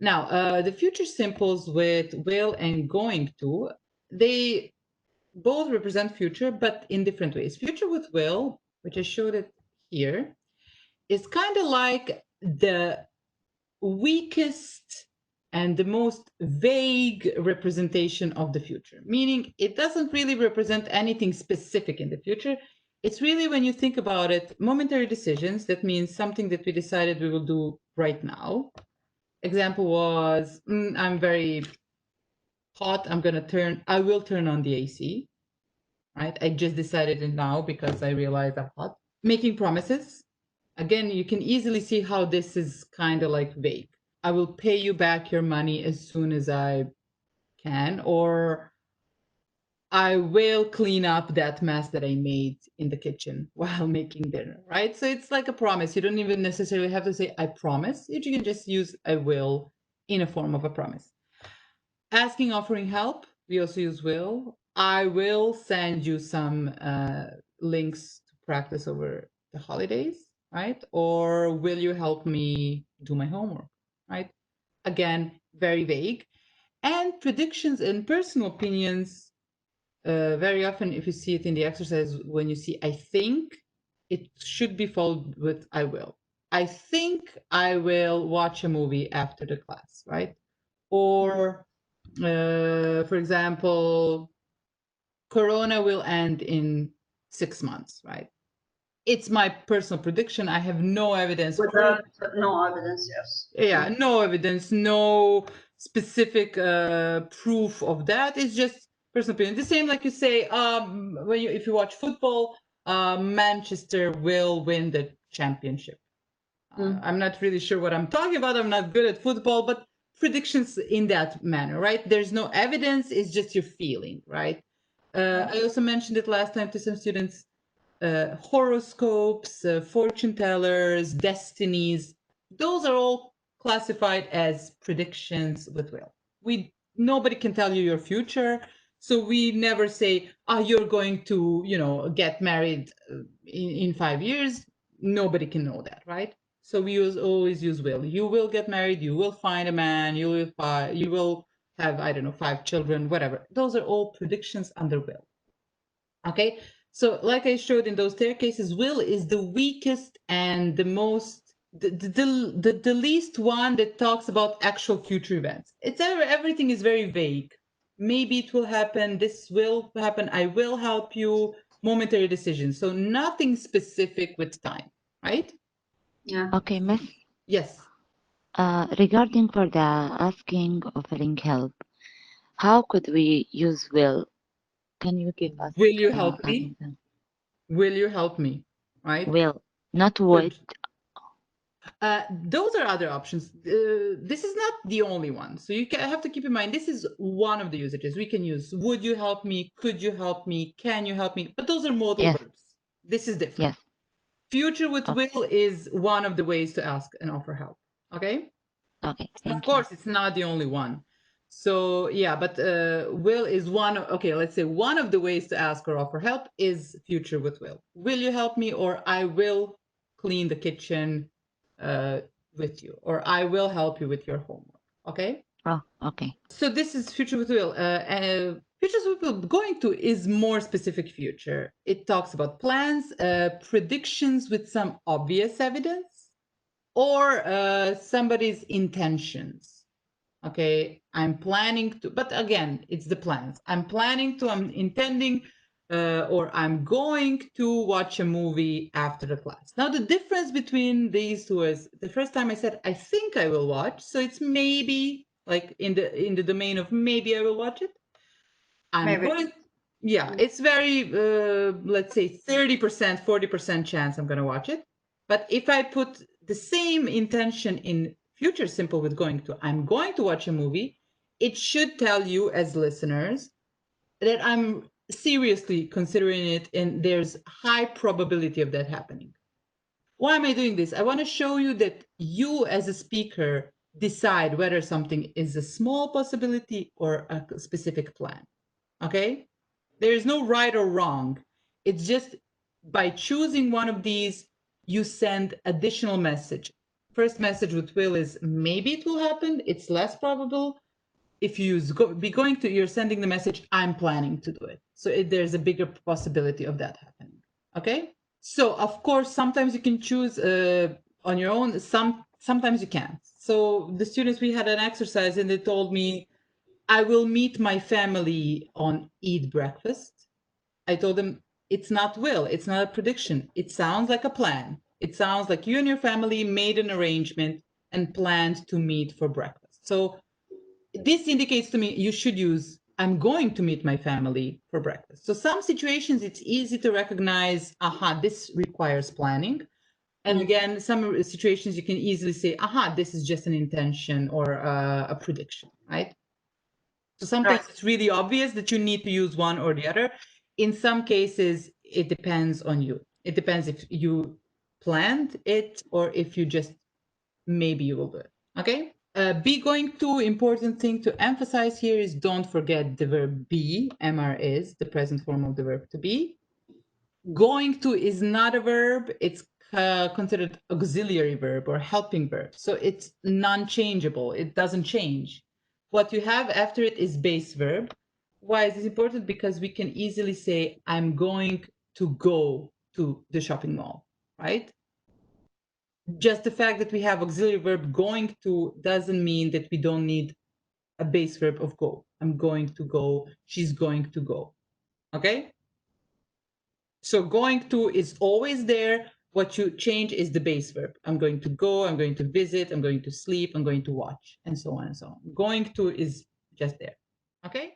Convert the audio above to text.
Now, the future simples with will and going to, they both represent future, but in different ways. Future with will, which I showed it here, is kind of like the weakest and the most vague representation of the future, meaning it doesn't really represent anything specific in the future. It's really, when you think about it, momentary decisions. That means something that we decided we will do right now. Example was, I'm very hot. I will turn on the AC, right? I just decided it now because I realized I'm hot. Making promises. Again, you can easily see how this is kind of like vague. I will pay you back your money as soon as I can, or I will clean up that mess that I made in the kitchen while making dinner, right? So it's like a promise. You don't even necessarily have to say, I promise. You can just use I will in a form of a promise. Asking, offering help, we also use will. I will send you some links to practice over the holidays, right? Or will you help me do my homework, right? Again, very vague. And predictions and personal opinions, very often, if you see it in the exercise, when you see I think, it should be followed with I will. I think I will watch a movie after the class, right? Or for example, Corona will end in 6 months, right? It's my personal prediction. I have no evidence for it. No evidence, yes. Yeah, no evidence, no specific proof of that. It's just personal opinion. The same like you say, if you watch football, Manchester will win the championship. I'm not really sure what I'm talking about. I'm not good at football, but predictions in that manner, right? There's no evidence. It's just your feeling, right? I also mentioned it last time to some students. Horoscopes, fortune tellers, destinies, those are all classified as predictions with will. Nobody can tell you your future, so we never say, you're going to, get married in 5 years. Nobody can know that, right? So we always use will. You will get married. You will find a man. You will have, I don't know, 5 children, whatever. Those are all predictions under will. Okay, so like I showed in those staircases, will is the weakest and the most the least one that talks about actual future events. Everything is very vague. Maybe it will happen, this will happen, I will help you, momentary decisions. So nothing specific with time, right? Yeah. Okay, Miss. Yes. Regarding for the asking, offering help, how could we use will? Can you give us Will you help an me? example? Will you help me? Right? Will, not would. Good. Those are other options. This is not the only one. So have to keep in mind, this is one of the usages. We can use, would you help me? Could you help me? Can you help me? But those are modal Yes, verbs. This is different. yes. Future with Okay, will is one of the ways to ask and offer help. Okay? okay. Of Thank you. course, it's not the only one. So yeah, but will is okay, let's say one of the ways to ask or offer help is future with will. Will you help me? Or I will clean the kitchen uh, with you. Or I will help you with your homework. Okay? Oh, okay. So this is future with will. Futures with will going to is more specific future. It talks about plans, predictions with some obvious evidence, or somebody's intentions. Okay, I'm planning to, but again, it's the plans. I'm intending, or I'm going to watch a movie after the class. Now, the difference between these two is the first time I said, I think I will watch. So it's maybe like in the domain of maybe I will watch it. I'm Maybe. going, yeah, it's very, let's say 30%, 40% chance I'm going to watch it. But if I put the same intention in future simple with going to, I'm going to watch a movie, it should tell you as listeners that I'm seriously considering it and there's high probability of that happening. Why am I doing this? I want to show you that you as a speaker decide whether something is a small possibility or a specific plan. Okay? There is no right or wrong. It's just by choosing one of these, you send additional message. first message with will is maybe it will happen. It's less probable. If you use be going to, you're sending the message, I'm planning to do it. So there's a bigger possibility of that happening. Okay. So of course, sometimes you can choose on your own. Sometimes you can't. So the students, we had an exercise and they told me, I will meet my family on eat breakfast. I told them it's not will, it's not a prediction. It sounds like a plan. It sounds like you and your family made an arrangement and planned to meet for breakfast. So this indicates to me you should use I'm going to meet my family for breakfast. So some situations it's easy to recognize, aha, this requires planning. And again, some situations you can easily say, aha, this is just an intention or a prediction, right? So sometimes it's really obvious that you need to use one or the other. In some cases, it depends on you. It depends if you planned it or if you just, maybe you will do it, okay? Be going to, important thing to emphasize here is don't forget the verb be, MR is, the present form of the verb to be. Going to is not a verb, it's considered auxiliary verb or helping verb. So it's non-changeable, it doesn't change. What you have after it is base verb. Why is this important? Because we can easily say, I'm going to go to the shopping mall, right? Just the fact that we have auxiliary verb going to doesn't mean that we don't need a base verb of go. I'm going to go, she's going to go, okay? So going to is always there. What you change is the base verb. I'm going to go, I'm going to visit, I'm going to sleep, I'm going to watch, and so on and so on. Going to is just there, okay?